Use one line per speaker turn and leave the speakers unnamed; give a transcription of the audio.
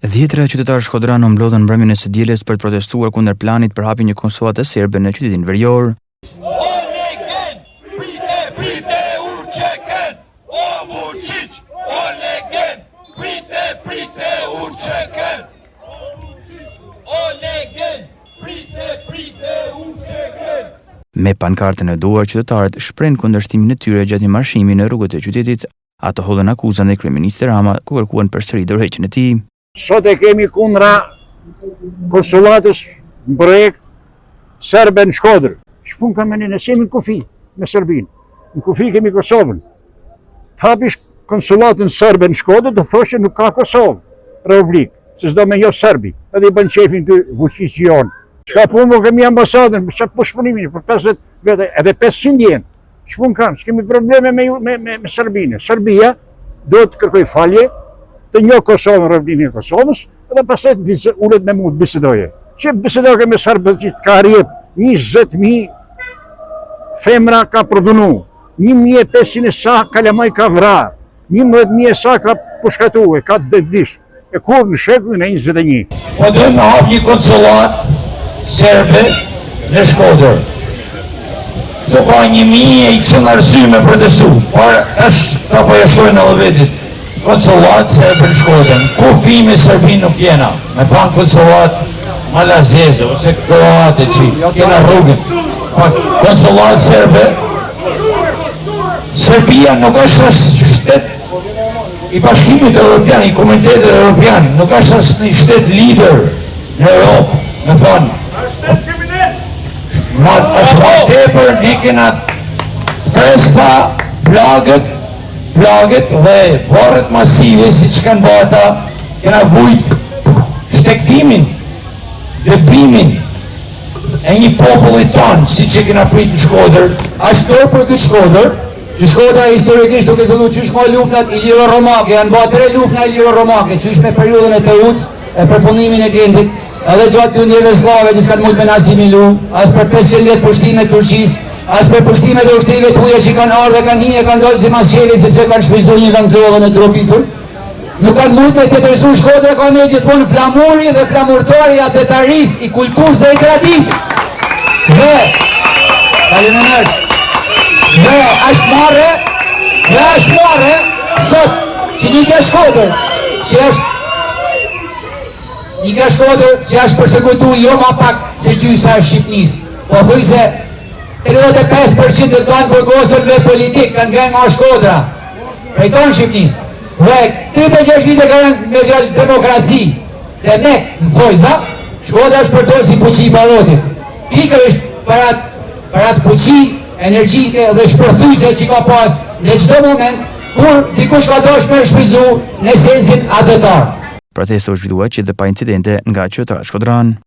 Dhjetëra qytetarë shkodranë u mblodhën mbrëmjen e së dielës për të protestuar kundër planit për hapjen e konsullate serbe në qytetin verior. Me pankartën e duar, qytetarët shprehin kundërshtimin e tyre gjatë një marshimi në rrugët e qytetit. Ato hollën akuzën dhe kryeministit Rama ku kërkuan përsëri dorëheqjen e tij.
Sot e kemi kundra konsulatës në projekt serbe në Shkodër. Ç'pun kam ne jemi në kufi me Serbinë. Në kufi kemi Kosovën. Të hapish konsulatën serbe në Shkodër do thoshte nuk ka Kosovë, Republikë, se s'do me jo serbi. Edhe i bën çefin ty fuqisë jon. Çka punë kemi ambasadën, çka pushpunimin për 50 vete, edhe 500 jenë. Ç'pun kanë, s'kemi probleme me Serbinë. Serbia do të kërkoj falje të një Kosovën, Republikën e Kosovës, edhe pastaj ulet me mua të bisedoje. Që bisedoje me serbët ka rrit 20.000 femra ka prodhunu, 1.500 sa kalamaj ka vrar, 11.000 sa ka pushkatuar, ka dëgdish. E kur në shekullin e 21.
Po dojmë me hap një konsulat serbe në Shkodër. Këto ka 1.100 arsye me protestu, por është ka po jashtojnë edhe vetit. Konsulat serbe në Shkodër. Kufi me Serbinë nuk jena. Me thanë konsulat Malazeze ose Kroate që kena rrugën. Konsulat serbe. Serbia nuk është shtet i Bashkimit Evropian, i Komunitetit Evropian, nuk është as një shtet lider në Europë, me thonë. Është ma tepër, ne kena freskëta, plagët dhe varret masive, si që kanë bata, kena vujt shtektimin, dëbimin e një populli tonë, si që kena prit në Shkodër.
Ashtë dorë për këtë Shkodër, që Shkodra historikisht duke fillu qysh ka luftnat iliro-romake, janë ba 3 luftna iliro-romake, qysh me periudhën e Teuc, e përfundimin e Gentit, edhe gjatë lundjeve slave që s'kanë mund me në asimilu, as për 500 vjetë pushtimet Turqis, as për pushtimet e ushtrive të huja që kanë ardhe, kanë hinje, kanë dollë si masjevi, sepse kanë shpizu një vend klodhën e dropitur. Nuk kanë mund me të të rësu Shkodra ka me gjithmonë flamuri dhe flamurtori adetaris i kulturës dhe i traditës. Dhe, faleminderit. Dhe është marre, sot, që një ka Shkodër, që është përsekutu jo ma pak se gjysa e Shqipnis. Po thuj se 35% të tonë burgosën dhe politik kanë nga nga Shkodra, prej tonë Shqipnis. Dhe 36 vite ka rënë me gjallë demokraci, dhe ne, në thojza, Shkodra është përdorë si fuqi i barotit. Pikër është për atë fuqi, energjike dhe shpërthyse që ka pas në çdo moment kur dikush ka dashur me shpizu në sensin adetar.
Protesta u zhvillua që dhe pa incidente nga qytetarët shkodran.